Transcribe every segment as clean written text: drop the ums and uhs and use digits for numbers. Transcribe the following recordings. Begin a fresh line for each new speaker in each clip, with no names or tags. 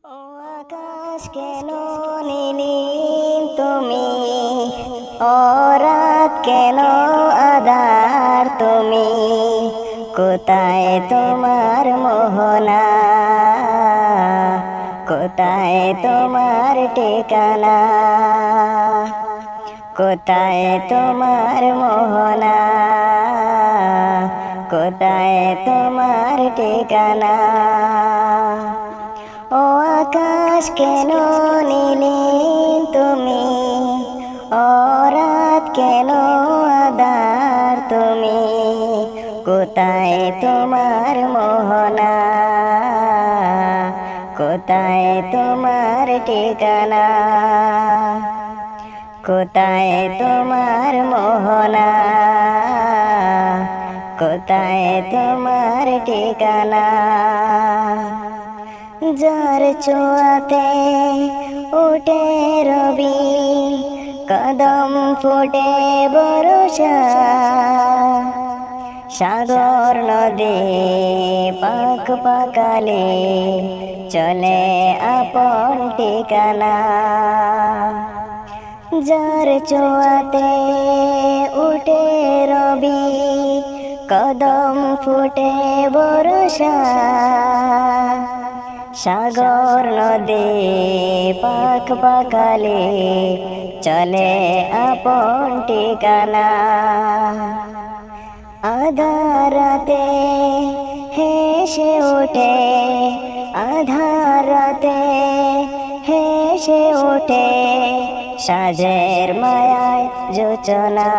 ও আকাশ কেন নীলি তুমি, ও রাত কেন আঁধার তুমি, কোথায় তোমার মোহনা, কোথায় তোমার ঠিকানা, কোথায় তোমার মোহনা, কোথায় তোমার ঠিকানা। ও আকাশ কেন নীলি তুমি, ও রাত কেন আঁধার তুমি, কোথায় তোমার মোহনা, কোথায় তোমার ঠিকানা, কোথায় তোমার মোহনা, কোথায় তোমার ঠিকানা। যার ছোঁয়াতে উঠে রবি, কদম ফুটে বরষা, সাগর নদী পাক পাকালে চলে আপন ঠিকানা। যার ছোঁয়াতে উঠে রবি, কদম ফুটে বরষা, সাগর নদী পাক পাকালে চলে আপন ঠিকানা। আধারাতে হেসে ওঠে, আধারাতে হেসে ওঠে, সাজের মায়ায় যোচনা,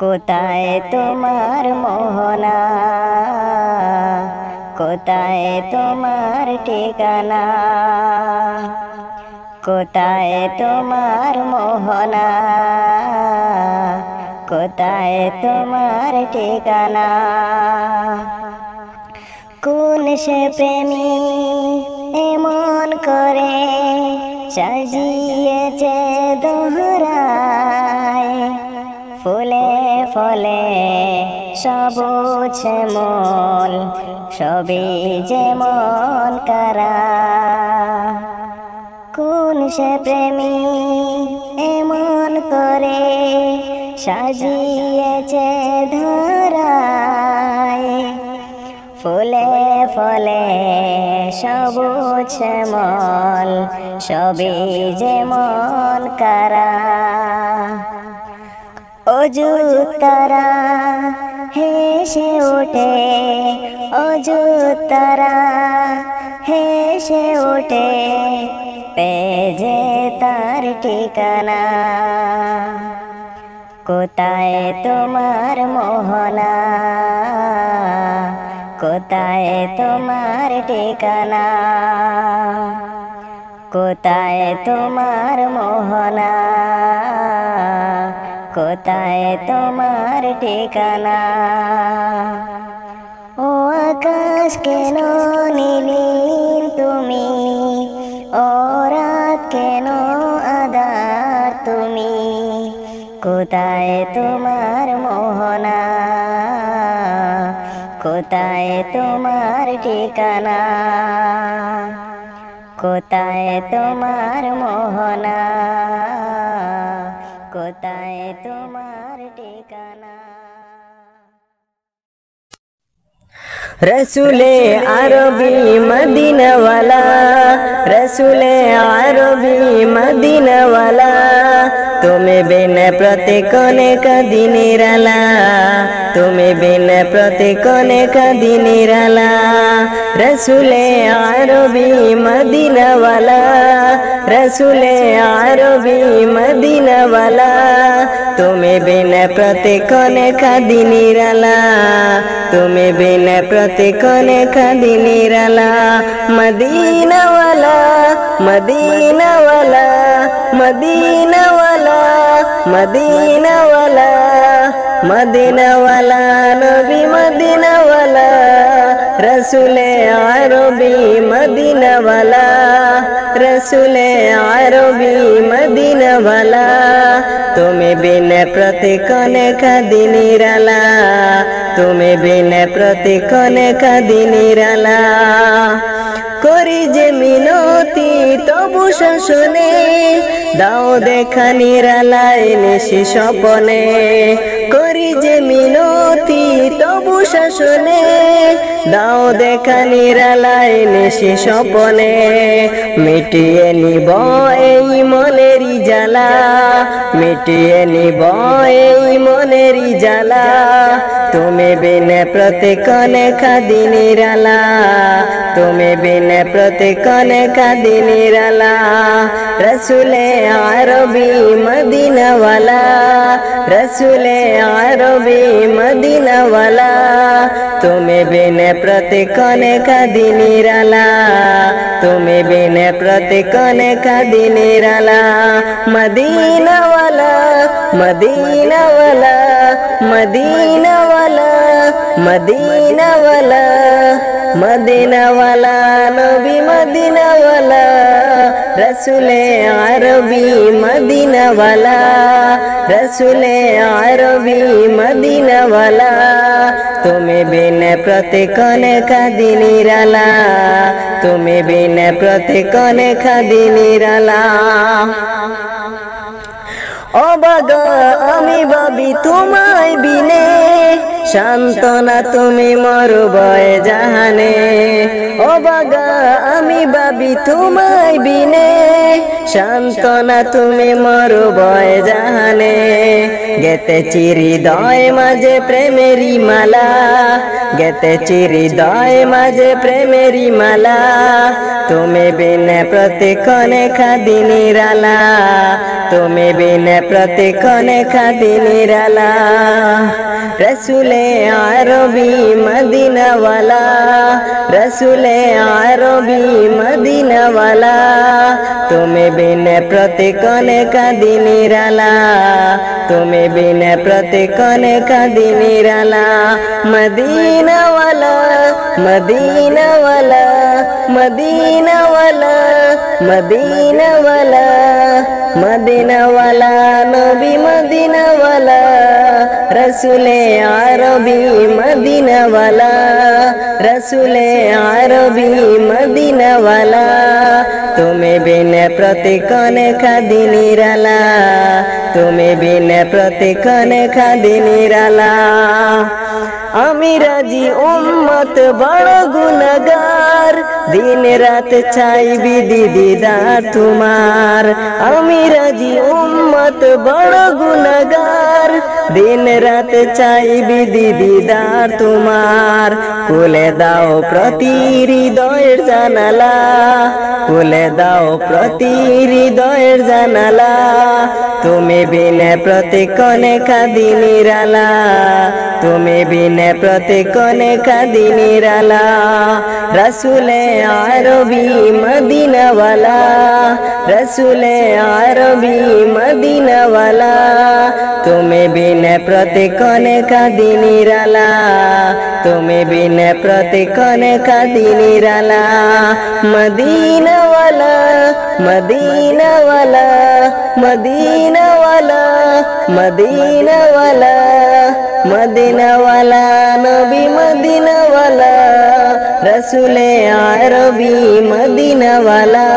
কোথায় তোমার মোহনা, কোথায় তোমার ঠিকানা, কোথায় তোমার মোহনা, কোথায় তোমার ঠিকানা। কোন সে প্রেমী এমন করে সাজিয়েছে দোহরায়, ফুলে ফলে সবুজ শ্যামল সবই যেমন কারা। কোন সে প্রেমী এমন করে সাজিয়েছে ধরায়, ফুলে ফলে সবুজ শ্যামল সবই যেমন কারা। অযুত তারা হেসে ওঠে, অযুত তারা হেসে ওঠে, পেয়ে তার ঠিকানা। কোথায় তোমার মোহনা, কোথায় তোমার ঠিকানা, কোথায় তোমার মোহনা, কোথায় তোমার ঠিকানা। ও আকাশ কেন নীলি তুমি, ও রাত কেন আঁধার তুমি, কোথায় তোমার মোহনা, কোথায় তোমার ঠিকানা, কোথায় তোমার মোহনা, কোথায় তোমার ঠিকানা।
रसूले अरबी मदीना वाला, रसूले अरबी मदीना वाला, तुम्हें बिन प्रतिकोने का दिनिराला, तुम्हें बिन प्रतिकोने का दिनिराला। रसूले अरबी मदीना वाला, रसूले अरबी मदीना वाला, तुम्हें बिन प्रतिकोने का दिनिराला, तुम्हें बिन प्रतिकोने का दिनिराला। मदीना वाला, मदीना वाला, मदीना वाला, मदीना वाला, मदीना वाला नबी मदीना वाला, रसूले अरबी मदीना वाला, रसूले अरबी मदीना वाला, तुम्हें बिन प्रतिकोने का दिनिराला, तुम्हें बिन प्रतिकोने का दिनिराला। শাসনে দাও দেখা নিরালায় নিশি স্বপনে করি যে মিনতি তবু শাসনে দাও দেখা নিরালায় নিশি স্বপনে মিটিয়ে নিব এই মনেরই জ্বালা মিটিয়ে নিব এই মনেরই জ্বালা তুমি বিনে প্রতিক্ষণে কাঁদি নিরালা তুমি বিনে প্রতিক্ষণে কাঁদি নিরালা রসুলে আরবি মদিনাওয়ালা রসুলে আরবি মদিনাওয়ালা তুমি বিনে প্রতিক্ষণে কাঁদি নিরালা তুমি বিনে প্রতিক্ষণে কাঁদি নিরালা মদিনাওয়ালা মদিনাওয়ালা মদিনাওয়ালা মদিনাওয়ালা মদিনাওয়ালা নবী মদিনাওয়ালা রসুলে আরবি মদিনাওয়ালা রসুলে আরবি মদিনাওয়ালা তুমি বিনে প্রতিক্ষণে কাঁদি নিরালা তুমি বিনে প্রতিক্ষণে কাঁদি নিরালা অবাগা আমি ভাবি তোমায় বিনে সান্তনা তুমি মরুবয়ে জাহানে অবাগা আমি ভাবি তোমায় বিনে সান্তনা তুমি মরুবয়ে জাহানে গেতেছি হৃদয় মাঝে প্রেমেরই মালা গেতেছি হৃদয় মাঝে প্রেমেরই মালা তুমি বিনে প্রতিক্ষণে কাঁদি নিরালা তুমি বিনে প্রতিক্ষণে কাঁদি নিরালা রসুলে আরবি মদিনাওয়ালা রসুলে আরবি মদিনাওয়ালা তুমি বিনে প্রতিক্ষণে কাঁদি নিরালা তুমি বিনে প্রতিক্ষণে কাঁদি নিরালা মদিনাওয়ালা মদিনাওয়ালা মদিনাওয়ালা মদিনাওয়ালা মদিনাওয়ালা নবী মদিনাওয়ালা রসুলে আরবি মদিনাওয়ালা রসুলে আরবি মদিনাওয়ালা তুমি বিনে প্রতিক্ষণে কাঁদি নিরালা তুমি বিনে প্রতিক্ষণে কাঁদি নিরালা আমি রাজি উম্মত বড় গুনাহগার দিন রাত চাইবি দিদার তোমার আমি রাজি উম্মত বড় গুনাহগার দিন রাত চাইবি দিদার তোমার খুলে দাও প্রতি হৃদয়ের জানালা খুলে দাও প্রতি হৃদয়ের জানালা তুমি বিনে প্রতিক্ষণে কাঁদি নিরালা তুমি বিনে প্রতিক্ষণে কাঁদি নিরালা রসুলে আরবি মদিনাওয়ালা রসুলে আরবি মদিনাওয়ালা তুমি বিনে প্রতিক্ষণে কাঁদি নিরালা তুমি বিনে প্রতিক্ষণে কাঁদি নিরালা মদিনাওয়ালা মদিনাওয়ালা মদিনাওয়ালা মদিনাওয়ালা মদিনাওয়ালা নবী মদিনাওয়ালা রসুলে আরবি মদিনাওয়ালা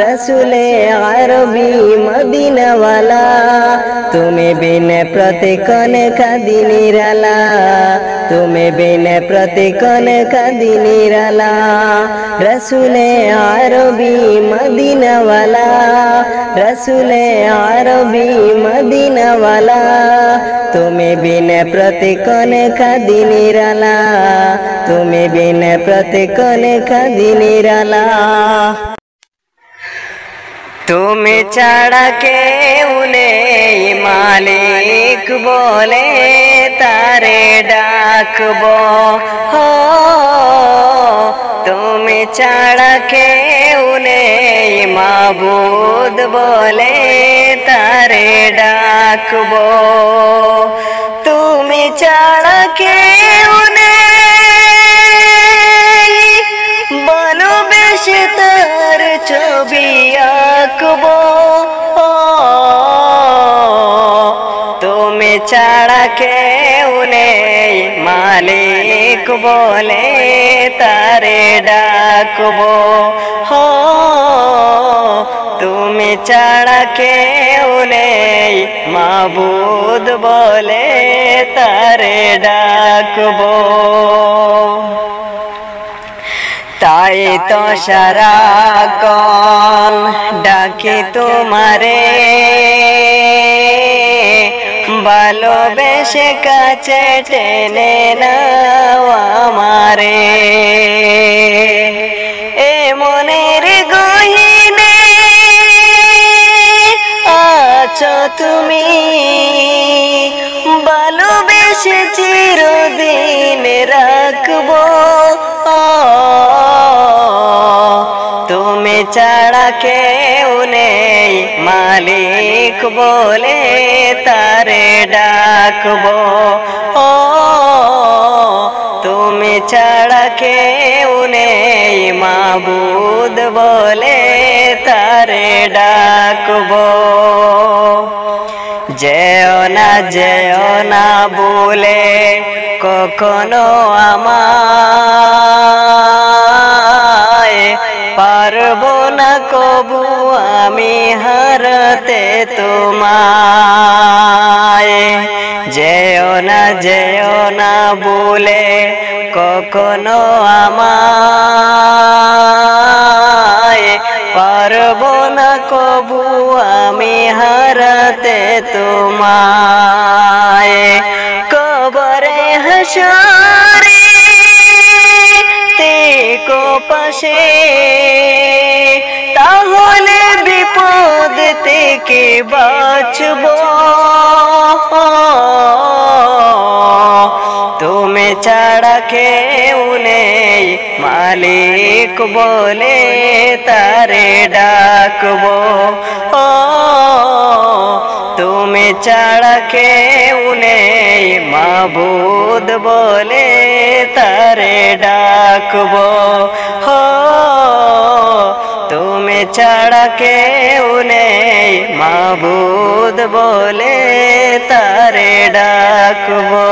রসুলে আরবি মদিনাওয়ালা তুমি বিনে প্রতিক্ষণে কাঁদি নিরালা তুমি বিনে প্রতিক্ষণে কাঁদি নিরালা রসুলে আরবি মদিনাওয়ালা রসুলে আরবি মদিনাওয়ালা তুমি বিনে প্রতিক্ষণে কাঁদি নিরালা তুমি বিনে প্রতিক্ষণে কাঁদি নিরালা তুমি ছাড়া কেউ নেই মালিক বলে তারে ডাকবো তুমি ছাড়া কেউ নেই মাবুদ বলে তারে ডাকবো তুমি ছাড়া কেউ নেই ভালোবেসে তার ছবি আঁকবো তুমি ছাড়া কেউ নেই মালিক বলে তারে ডাকবো ছাড়া কেউ নেই মাবুদ বলে তারে ডাকবো। তাই তো সারাক্ষণ ডাকি তোমারে, ভালোবেসে কাছে টেনে নাও আমারে। এ মনের গহীনে আছো তুমি, ভালোবেসে চিরদিন রাখবো। তুমি ছাড়া কেউ নেই মালিক বলে তারে ডাকবো। ও তুমি ছাড়া কেউ নেই মাবুদ বলে তারে ডাকবো। যেও না বলে কখনো আমায়, পারবো না কবু আমি হারাতে তোমায়। যেও না বলে কখনো আমায়, পারবো না কবু আমি হারাতে তোমায়। কবরে হাসরে তেকো পাশে, তাহলে বিপদ থেকে বাঁচবো। তুমি ছাড়া কেউ নেই মালিক বলে তারে ডাকবো। ও তুমি ছাড়া কেউ নেই মাবুদ বলে তারে ডাকবো। হো তুমি ছাড়া কেউ নেই মাবুদ বলে তারে ডাকবো।